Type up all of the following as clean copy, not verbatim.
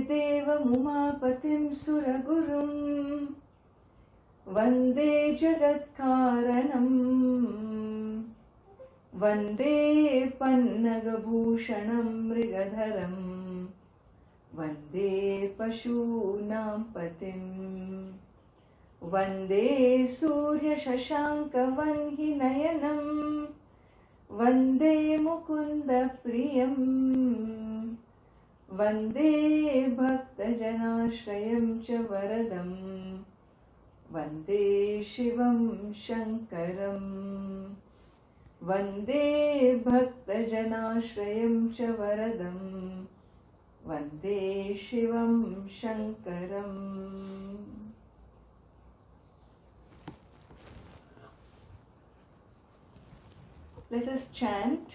देवमुमापतिं सुरगुरुं वन्दे जगत्कारणम् वन्दे पन्नगभूषणं मृगधरम् वन्दे पशूनां पतिम् वन्दे सूर्यशशाङ्कवह्निनयनम् वन्दे मुकुन्दप्रियम् वन्दे भक्तजनाश्रयं च वरदम् वन्दे शिवं शङ्करम् वन्दे भक्तजनाश्रयं च वरदम् वन्दे शिवं शङ्करम्. Let us chant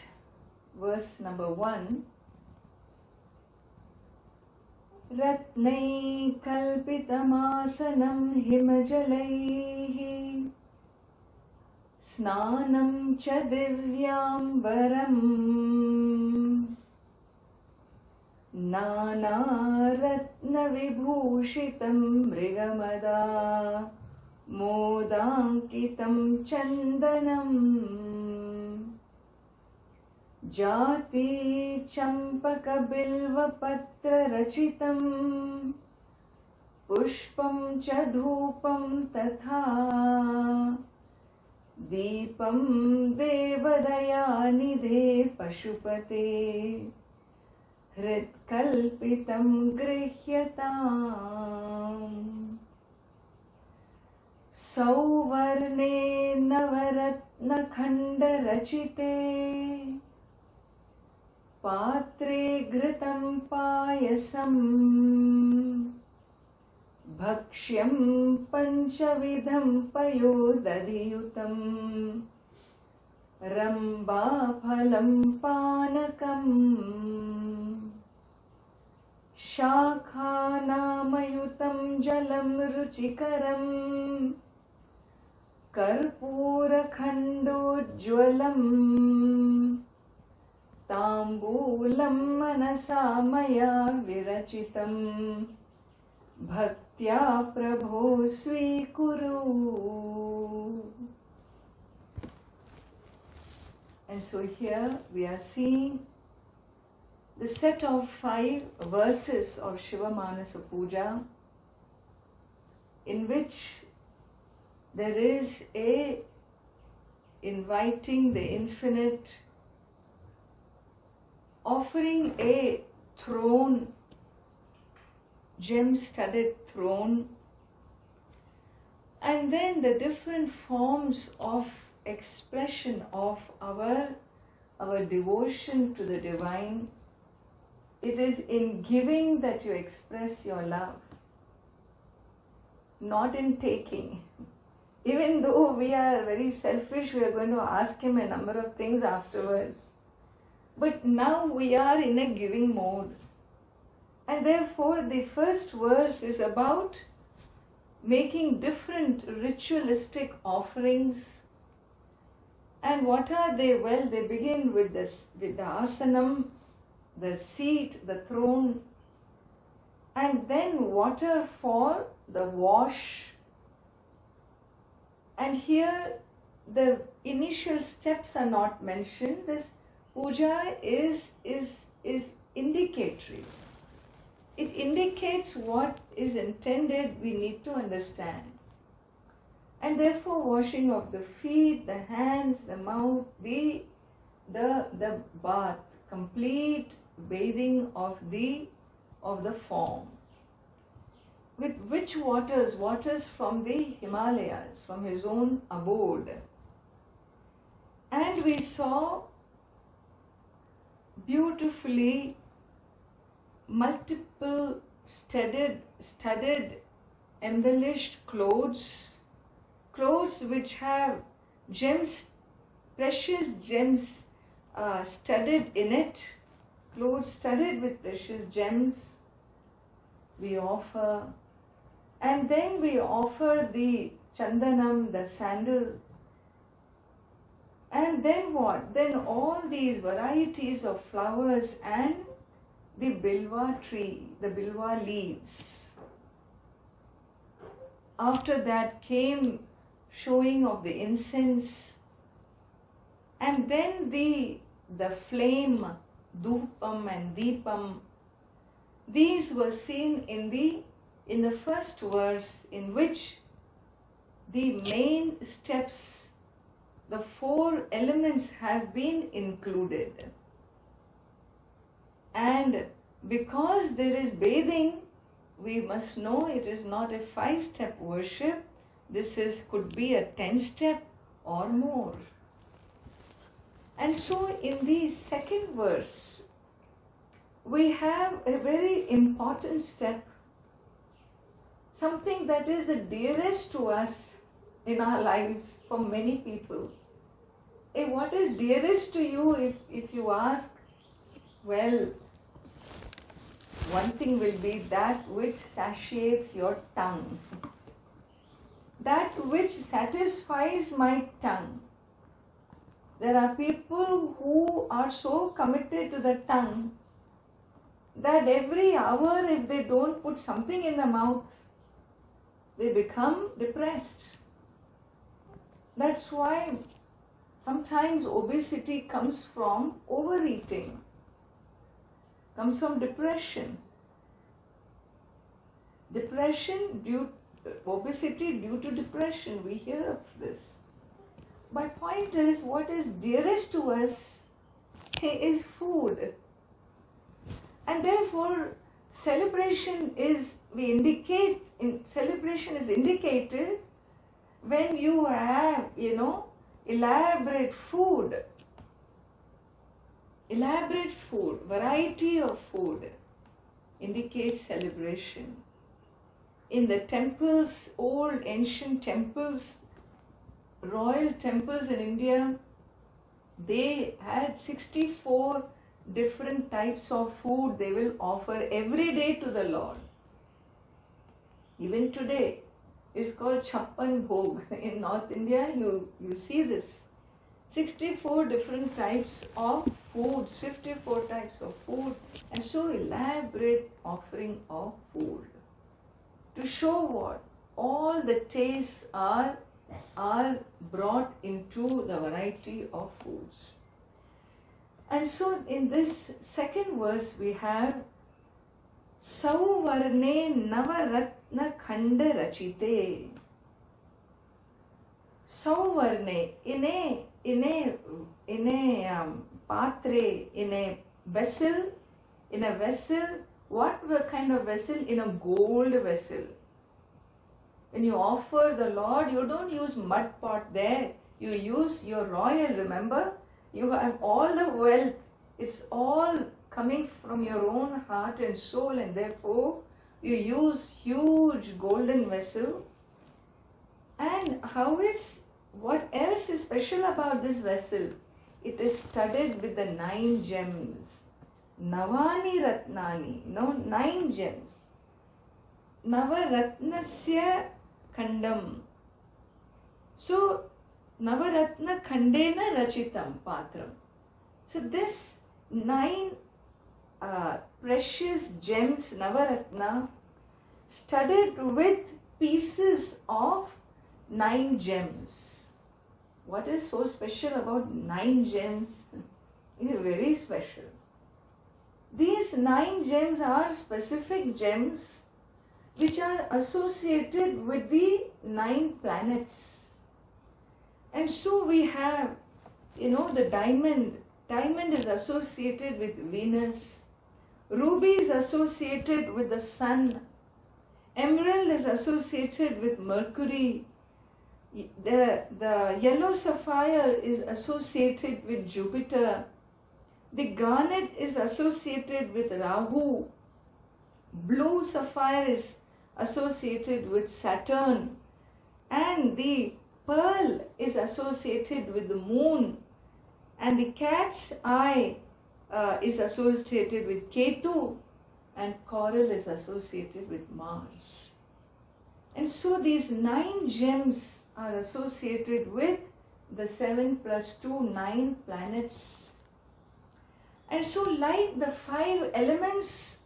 verse number 1. रत्नैकल्पितमासनं हिमजलैः स्नानं च दिव्याम्बरम् नानारत्नविभूषितं मृगमदा मोदाङ्कितं चन्दनम् जाति चम्पकबिल्वपत्ररचितं पुष्पं च धूपं तथा दीपं देवदयानिधे पशुपते हृत्कल्पितं गृह्यताम्. सौवर्णे नवरत्नखण्डरचिते पात्रे घृतं पायसम् भक्ष्यं पञ्चविधं पयोदधियुतं रम्भाफलं पानकम् शाखानामयुतं जलं रुचिकरम् कर्पूरखण्डोज्ज्वलम् ताम्बूलं मनसा मया विरचितं भक्त्या प्रभो स्वीकुरु. And so here we are seeing the set of 5 verses of Shiva Manasa Puja, in which there is a inviting the infinite, offering a throne, gem-studded throne, and then the different forms of expression of our devotion to the divine. It is in giving that you express your love, not in taking. Even though we are very selfish, we are going to ask him a number of things afterwards. But now we are in a giving mode. And therefore the first verse is about making different ritualistic offerings. And what are they? Well, they begin with this, with the asanam, the seat, the throne, and then water for the wash. And here the initial steps are not mentioned. This puja is indicatory. It indicates what is intended, we need to understand. And therefore washing of the feet, the hands, the mouth, the bath, complete bathing of the form. With which waters? Waters from the Himalayas, from his own abode. And we saw beautifully multiple studded, embellished clothes which have gems, precious gems studded in it, clothes studded with precious gems we offer. And then we offer the chandanam, the sandal. And then what? Then all these varieties of flowers and the bilwa tree, the bilwa leaves. After that came showing of the incense, and then the flame, dhupam and deepam. These were seen in the first verse, in which the main steps, the 4 elements have been included. And because there is bathing, we must know it is not a 5-step worship. This could be a 10-step or more. And so in the second verse, we have a very important step, something that is the dearest to us in our lives for many people. What is dearest to you, if you ask? Well, one thing will be that which satiates your tongue, that which satisfies my tongue. There are people who are so committed to the tongue that every hour, if they don't put something in the mouth, they become depressed. That's why sometimes obesity comes from overeating, comes from depression. Obesity due to depression, we hear of this. My point is, what is dearest to us is food. And therefore, celebration is indicated when you have, elaborate food, variety of food indicates celebration. In the temples, old ancient temples, royal temples in India, they had 64 different types of food they will offer every day to the Lord. Even today, it's called Chappan Bhog. In North India, you see this. 64 different types of foods, 54 types of food, and so elaborate offering of food. To show what? All the tastes are brought into the variety of foods. And so in this second verse we have Sauvarne Navaratna Khanda Rachite. Sauvarne, in a patre, in a vessel, what kind of vessel? In a gold vessel. When you offer the Lord, you don't use mud pot there. You use your royal, remember? You have all the wealth. It's all coming from your own heart and soul, and therefore you use huge golden vessel. And what else is special about this vessel? It is studded with the 9 gems. Navani Ratnani, 9 gems. Navaratnasya Khandam. So, Navaratna Khandena Rachitam Patram. So, this 9 precious gems, Navaratna, studded with pieces of 9 gems. What is so special about 9 gems? It is very special. These 9 gems are specific gems which are associated with the 9 planets. And so we have, the diamond. Diamond is associated with Venus. Ruby is associated with the sun. Emerald is associated with Mercury. The yellow sapphire is associated with Jupiter. The garnet is associated with Rahu. Blue sapphire is associated with Saturn. And the pearl is associated with the moon. And the cat's eye is associated with Ketu. And coral is associated with Mars. And so these 9 gems are associated with the 7 + 2, 9 planets. And so like the 5 elements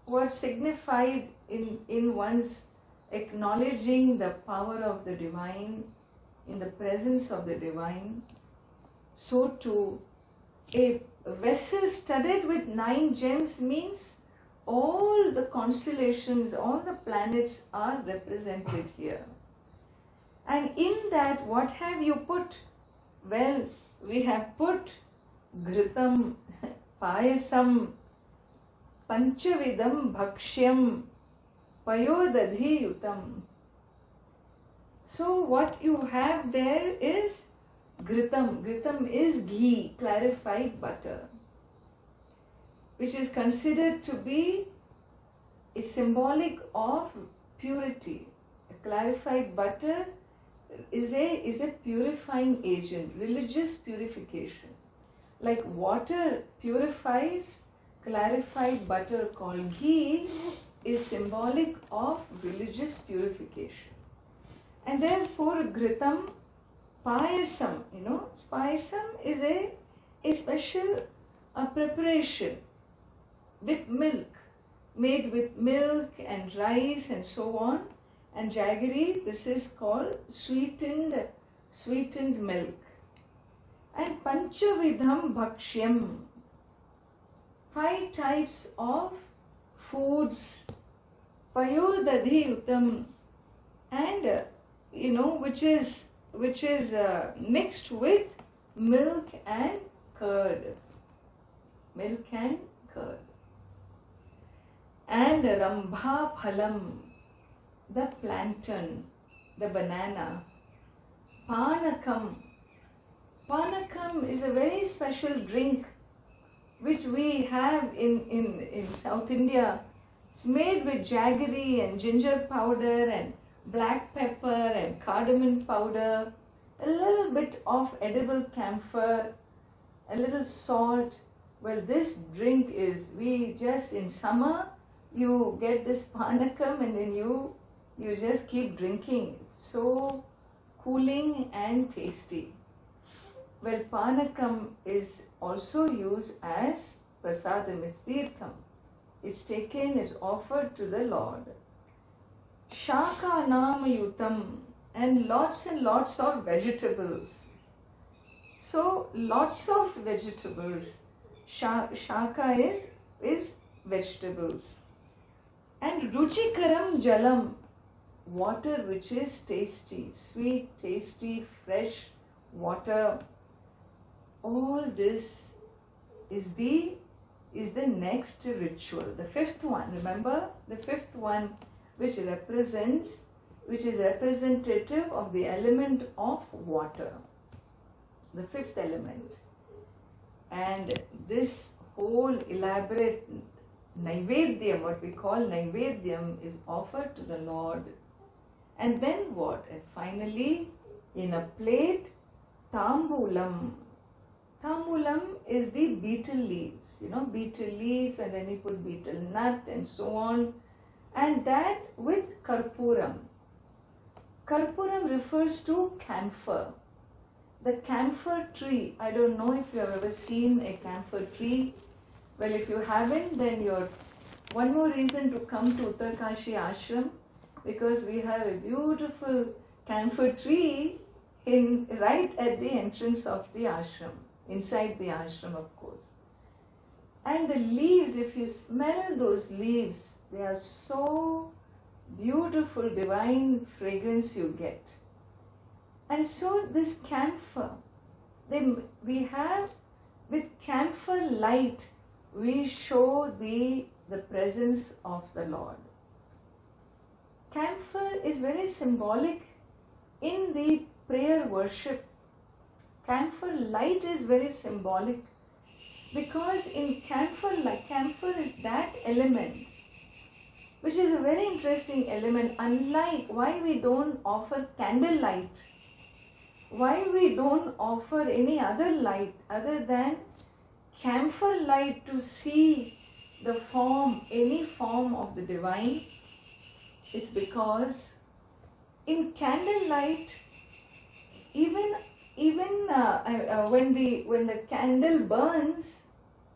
were signified in one's acknowledging the power of the divine, in the presence of the divine, so too a vessel studded with 9 gems means all the constellations, all the planets are represented here. And in that, what have you put? Well, we have put Ghritam, Payasam, Panchavidam, Bhakshyam, Payodadhiyutam. So what you have there is Ghritam. Ghritam is ghee, clarified butter, which is considered to be a symbolic of purity. A clarified butter is a purifying agent, religious purification. Like water purifies, clarified butter called ghee is symbolic of religious purification. And therefore Ghritam, Payasam, Payasam is a special preparation with milk, made with milk and rice and so on. And jaggery, this is called sweetened milk. And Panchavidham Bhakshyam, 5 types of foods, Payodadhiyutam, and which is mixed with milk and curd. Milk and curd. And Rambha Phalam, the plantain, the banana. Panakam. Panakam is a very special drink which we have in South India. It's made with jaggery and ginger powder and black pepper and cardamom powder, a little bit of edible camphor, a little salt. Well, this drink is, in summer, you get this panakam and then you just keep drinking. It's so cooling and tasty. Well, panakam is also used as prasadam, it's tirtham. It's taken, it's offered to the Lord. Shaka namayutam, and lots of vegetables. So lots of vegetables. Shaka is vegetables. And ruchikaram jalam, water which is tasty, sweet, tasty, fresh water. All this is the next ritual, the 5th one. Remember, the 5th one, which is representative of the element of water, the 5th element. And this whole elaborate Naivedyam, what we call Naivedyam, is offered to the Lord. And then what? And finally, in a plate, Tambulam. Tambulam is the betel leaves, betel leaf, and then you put betel nut and so on. And that with Karpuram. Karpuram refers to camphor. The camphor tree, I don't know if you have ever seen a camphor tree. Well, if you haven't, then you're one more reason to come to Uttarkashi Ashram, because we have a beautiful camphor tree right at the entrance of the ashram, inside the ashram, of course. And the leaves, if you smell those leaves, they are so beautiful, divine fragrance you get. And so this camphor, we have, with camphor light, we show the presence of the Lord. Camphor is very symbolic in the prayer worship. Camphor light is very symbolic because in camphor is that element which is a very interesting element. Unlike why we don't offer candle light, why we don't offer any other light other than camphor light to see the form, any form of the divine, it's because in candle light, even when the candle burns,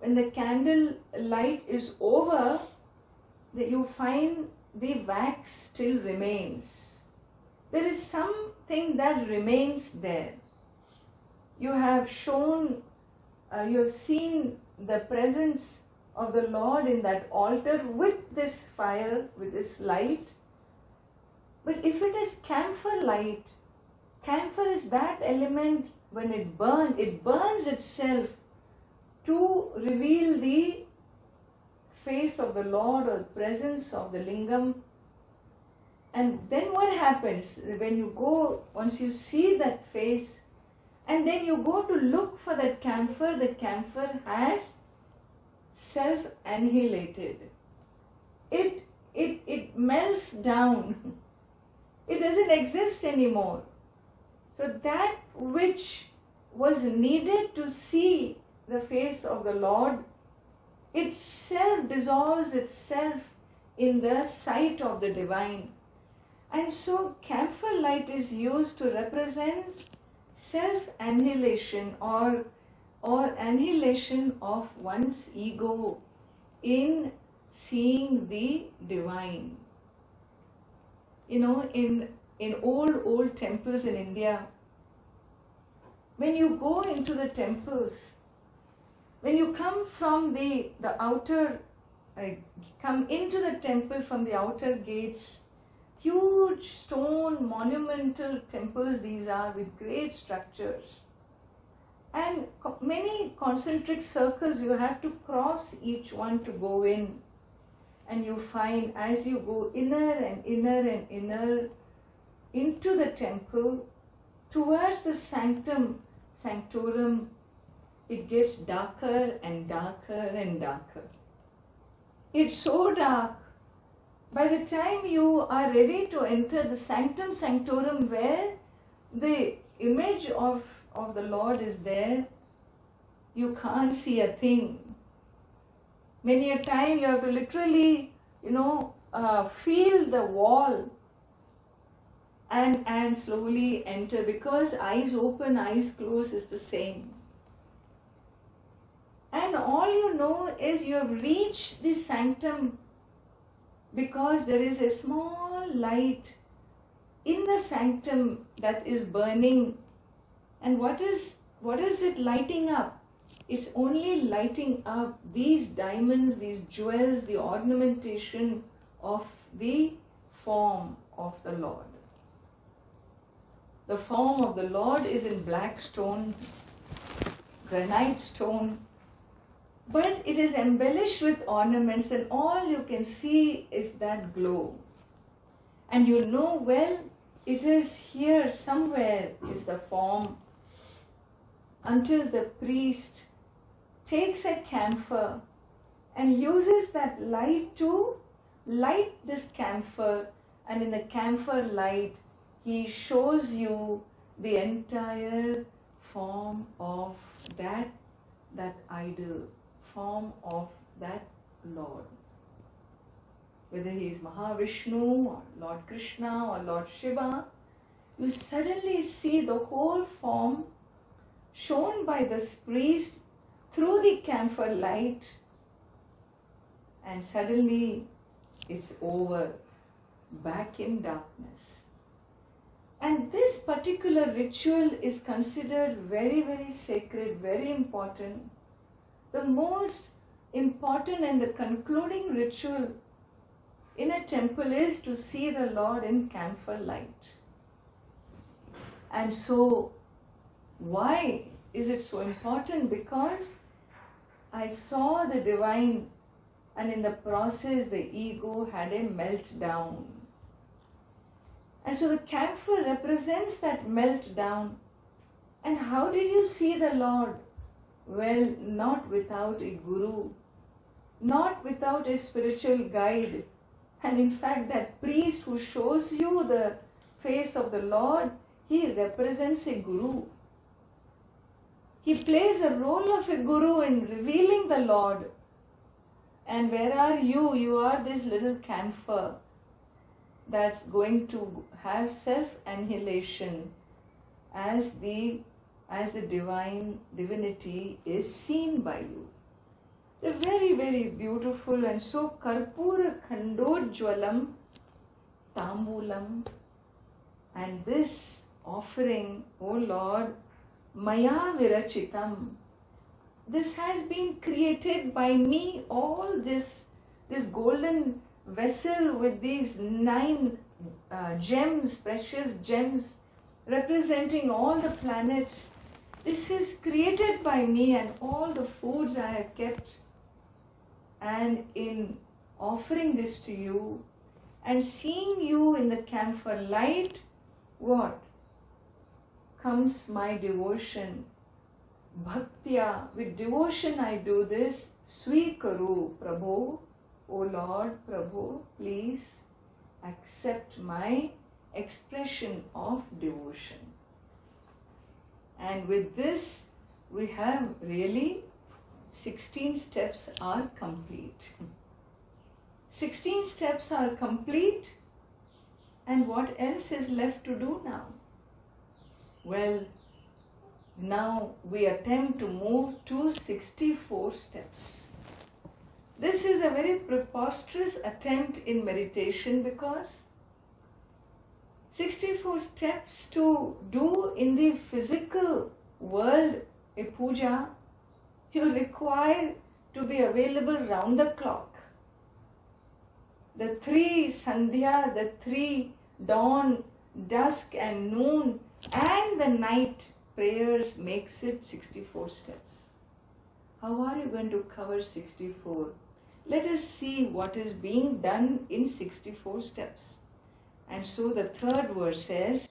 when the candle light is over, you find the wax still remains. There is something that remains there. You have shown, you have seen the presence of the Lord in that altar with this fire, with this light. But if it is camphor light, camphor is that element when it burns itself to reveal the face of the Lord or the presence of the lingam. And then what happens when you go, once you see that face, and then you go to look for that camphor, the camphor has self-annihilated. It melts down. It doesn't exist anymore. So that which was needed to see the face of the Lord, itself dissolves itself in the sight of the divine. And so camphor light is used to represent self-annihilation or annihilation of one's ego in seeing the divine. You know, in old temples in India, when you go into the temples, when you come from the outer, come into the temple from the outer gates, huge stone monumental temples these are with great structures. And many concentric circles you have to cross each one to go in. And you find as you go inner and inner and inner into the temple, towards the sanctorum, it gets darker and darker and darker. It's so dark. By the time you are ready to enter the sanctum sanctorum where the image of the Lord is there, you can't see a thing. Many a time you have to literally, feel the wall and slowly enter, because eyes open, eyes close is the same. And all you know is you have reached the sanctum because there is a small light in the sanctum that is burning. And what is it lighting up? It's only lighting up these diamonds, these jewels, the ornamentation of the form of the Lord. The form of the Lord is in black stone, granite stone, but it is embellished with ornaments, and all you can see is that glow. And you know, well, it is here somewhere is the form, until the priest takes a camphor and uses that light to light this camphor, and in the camphor light he shows you the entire form of that idol, form of that Lord. Whether he is Mahavishnu or Lord Krishna or Lord Shiva, you suddenly see the whole form shown by this priest through the camphor light, and suddenly it's over, back in darkness. And this particular ritual is considered very, very sacred, very important. The most important and the concluding ritual in a temple is to see the Lord in camphor light. And so, why is it so important? Because I saw the divine, and in the process the ego had a meltdown. And so the camphor represents that meltdown. And how did you see the Lord? Well, not without a guru, not without a spiritual guide. And in fact, that priest who shows you the face of the Lord, he represents a guru. He plays the role of a guru in revealing the Lord. And where are you? You are this little camphor that's going to have self-annihilation as the divinity is seen by you. They're very, very beautiful, and so Karpura Khandojwalam Tambulam. And this offering, O Lord, Maya Virachitam, this has been created by me, all this golden vessel with these 9 gems, precious gems, representing all the planets. This is created by me, and all the foods I have kept. And in offering this to you and seeing you in the camphor light, what? Comes my devotion. Bhaktya, with devotion I do this. Swikaru, Prabhu, O Lord, Prabhu, please accept my expression of devotion. And with this, we have really 16 steps are complete. 16 steps are complete, and what else is left to do now? Well, now we attempt to move to 64 steps. This is a very preposterous attempt in meditation, because 64 steps to do in the physical world a puja, you require to be available round the clock. The 3 Sandhya, the 3 dawn, dusk and noon, and the night prayers makes it 64 steps. How are you going to cover 64? Let us see what is being done in 64 steps. And so the 3rd verse says,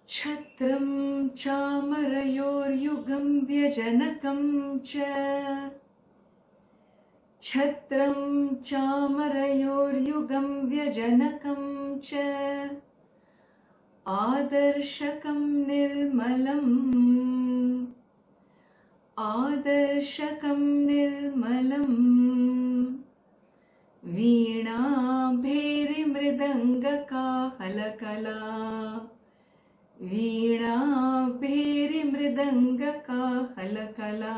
Chhatram chamarayor yugam vyajanakam cha. Chhatram chamarayor yugam vyajanakam cha. Adarshakam nirmalam. Adarshakam nirmalam. Veena bheri mridanga kahalakala. Veena bheri mridanga kahalakala.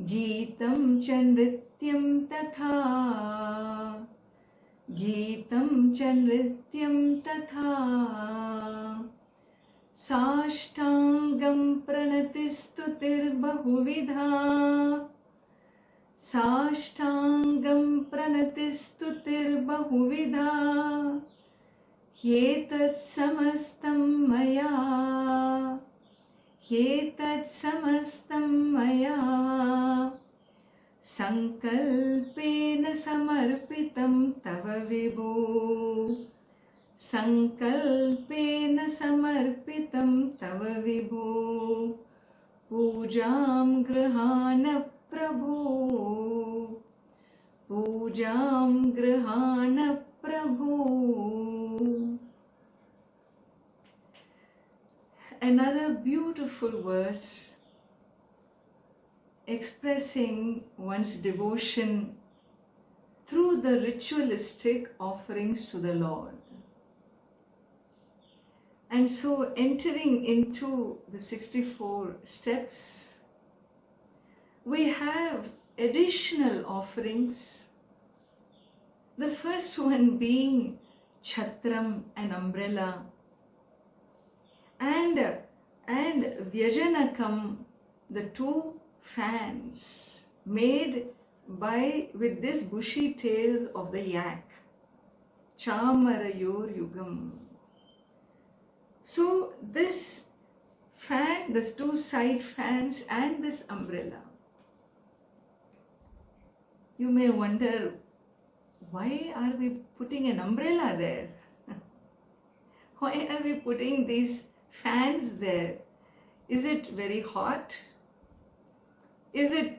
Geetam cha nrityam tatha. Geetam cha nrityam tatha. Sashtangam pranatistutir bahuvidha. Sashtangam pranatistutir bahuvidha. Hyetat samastam maya. Hyetat samastam maya. Sankalpena samarpitam tava vibhu. Sankalpena samarpitam tava vibhu. Pujam grahana prabhu. Pujam grahana prabhu. Another beautiful verse expressing one's devotion through the ritualistic offerings to the Lord. And so entering into the 64 steps, we have additional offerings. The first one being Chhatram, an umbrella, and Vyajanakam, the 2 fans made with this bushy tails of the yak. Chamarayor yugam. So this fan, these 2 side fans and this umbrella. You may wonder, why are we putting an umbrella there? Why are we putting these fans there? Is it very hot? Does the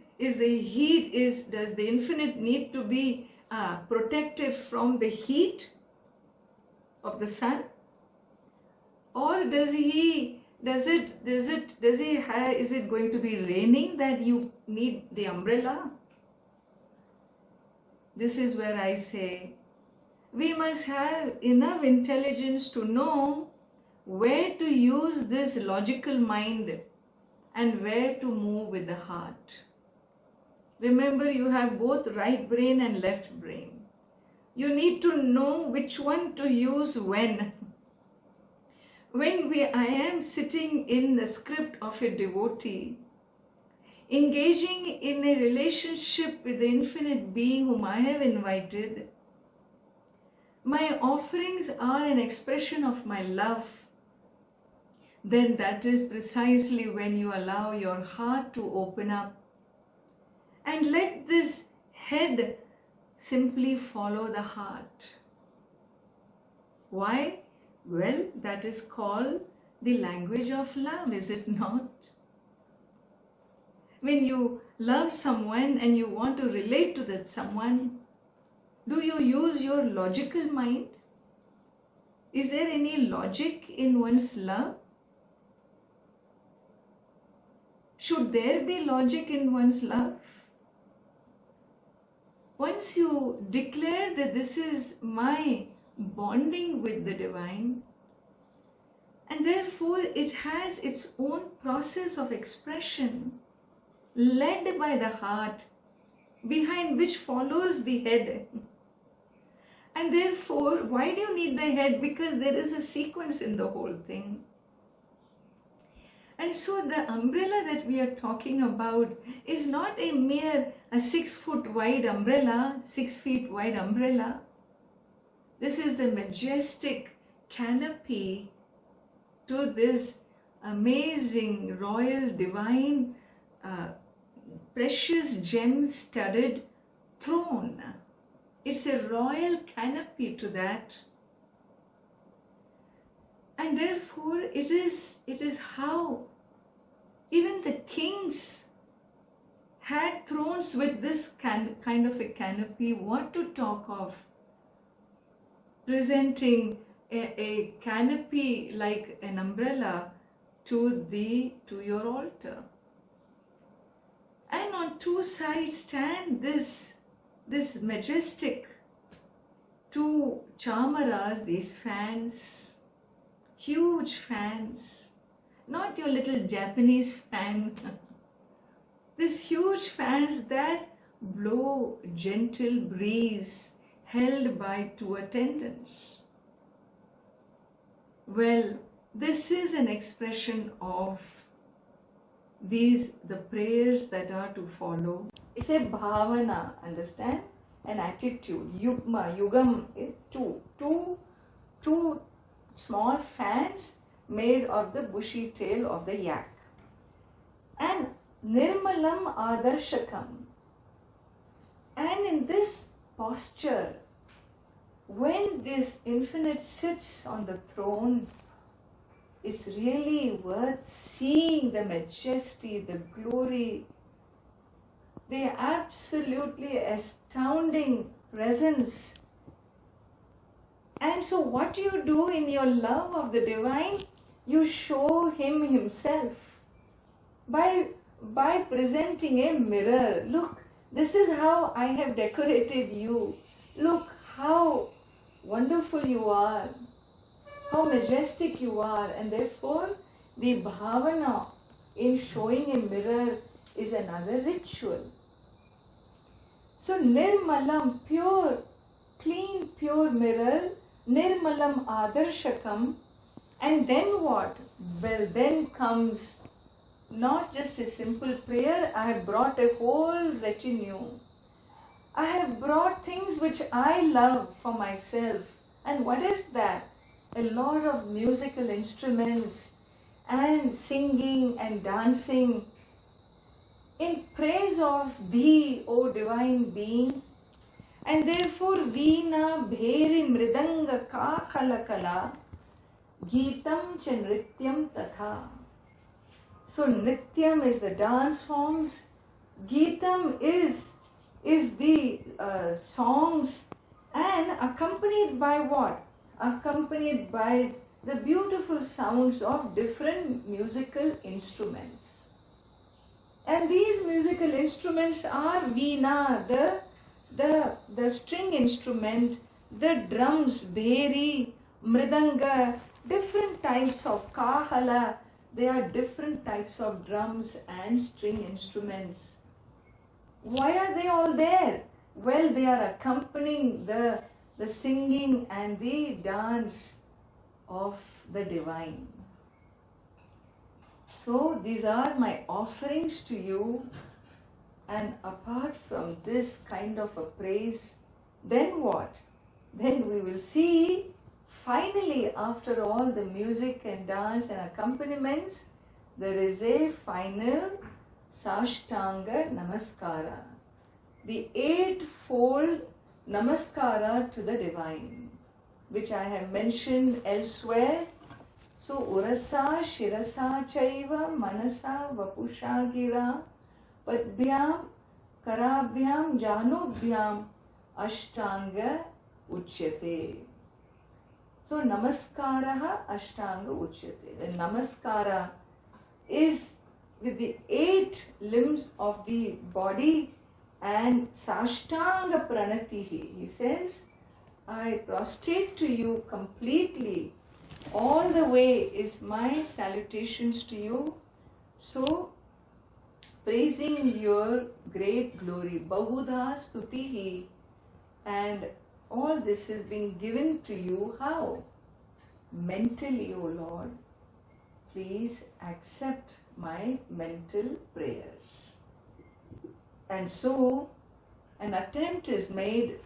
infinite need to be protected from the heat of the sun? Or is it going to be raining that you need the umbrella? This is where I say, we must have enough intelligence to know where to use this logical mind and where to move with the heart. Remember, you have both right brain and left brain. You need to know which one to use when. When I am sitting in the script of a devotee, engaging in a relationship with the infinite being whom I have invited, my offerings are an expression of my love, then that is precisely when you allow your heart to open up and let this head simply follow the heart. Why? Well, that is called the language of love, is it not? When you love someone and you want to relate to that someone, do you use your logical mind? Is there any logic in one's love? Should there be logic in one's love? Once you declare that this is my bonding with the divine, and therefore it has its own process of expression led by the heart, behind which follows the head. And therefore, why do you need the head? Because there is a sequence in the whole thing. And so the umbrella that we are talking about is not a mere 6 foot wide umbrella, 6 feet wide umbrella. This is a majestic canopy to this amazing, royal, divine, precious gem-studded throne. It's a royal canopy to that. And therefore it is how even the kings had thrones with this kind of a canopy. What to talk of presenting a canopy like an umbrella to your altar. And on two sides stand this majestic two chamaras, these fans, huge fans, not your little Japanese fan. These huge fans that blow gentle breeze held by two attendants. Well, this is an expression of the prayers that are to follow. It's a bhavana, understand? An attitude. Yugma, yugam, two small fans made of the bushy tail of the yak. And nirmalam adarshakam. And in this posture, when this infinite sits on the throne, it's really worth seeing the majesty, the glory, the absolutely astounding presence. And so what you do in your love of the divine, you show him himself by presenting a mirror. Look, this is how I have decorated you. Look how wonderful you are, how majestic you are. And therefore the bhavana in showing a mirror is another ritual. So nirmalam, pure, clean, pure mirror, nirmalam adarshakam. And then what? Well, then comes not just a simple prayer. I have brought a whole retinue. I have brought things which I love for myself. And what is that? A lot of musical instruments and singing and dancing in praise of thee, O divine being. And therefore veena bheri mridanga kakhalakala geetam cha nrityam tatha. So nrityam is the dance forms, geetam is the songs, and accompanied by what? Accompanied by the beautiful sounds of different musical instruments. And these musical instruments are veena, the string instrument, the drums, bheri, mridanga, different types of kahala. They are different types of drums and string instruments. Why are they all there? Well, they are accompanying the singing and the dance of the divine. So these are my offerings to you, and apart from this kind of a praise, then what? Then we will see, finally, after all the music and dance and accompaniments, there is a final Sashtanga Namaskara, the eightfold Namaskara to the divine, which I have mentioned elsewhere. So, Urasa, Shirasa, Chaiva, Manasa, Vapusha, Gira, Padbhyam, Karabhyam, Janubhyam, Ashtanga, Uchyate. So, Namaskaraha, Ashtanga, Uchyate. The Namaskara is with the 8 limbs of the body and Sashtanga Pranatihi. He says, I prostrate to you completely. All the way is my salutations to you. So, praising your great glory, Bahudha Stutihi, and all this is being given to you. How? Mentally, O Lord. Please accept my mental prayers. And so, an attempt is made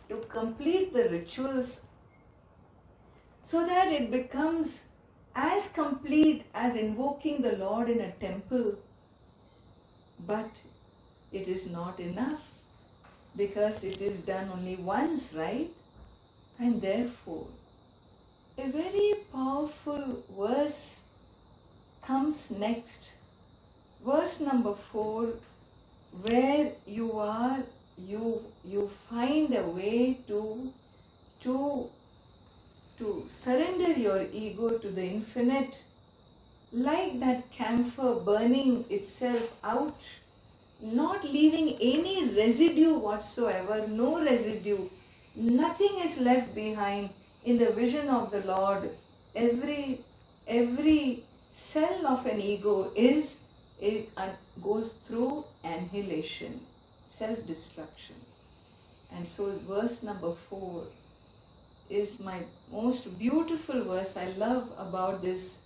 to complete the rituals so that it becomes as complete as invoking the Lord in a temple. But it is not enough, because it is done only once, right? And therefore, a very powerful verse comes next. Verse number 4, where you find a way to surrender your ego to the infinite, like that camphor burning itself out, not leaving any residue whatsoever, no residue, nothing is left behind in the vision of the Lord. Every cell of an ego goes through annihilation, self-destruction. And so verse number 4 is my most beautiful verse I love about this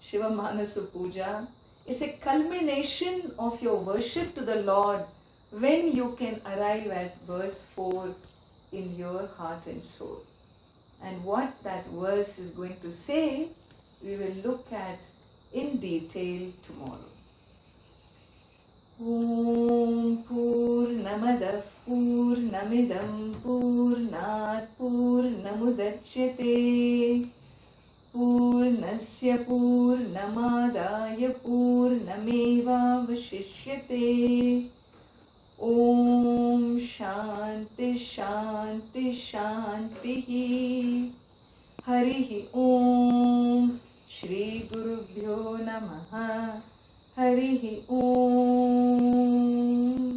Shiva Manasa Puja. It's a culmination of your worship to the Lord when you can arrive at verse 4 in your heart and soul. And what that verse is going to say, we will look at in detail tomorrow. Om Purnamadah Purnamidam Purnat Purnamudachyate Purnasya Purnamadaya Purnameva Vashishyate. Om Shanti Shanti Shanti. Harihi Om. Shri Gurubhyo Namaha. Harihi Om.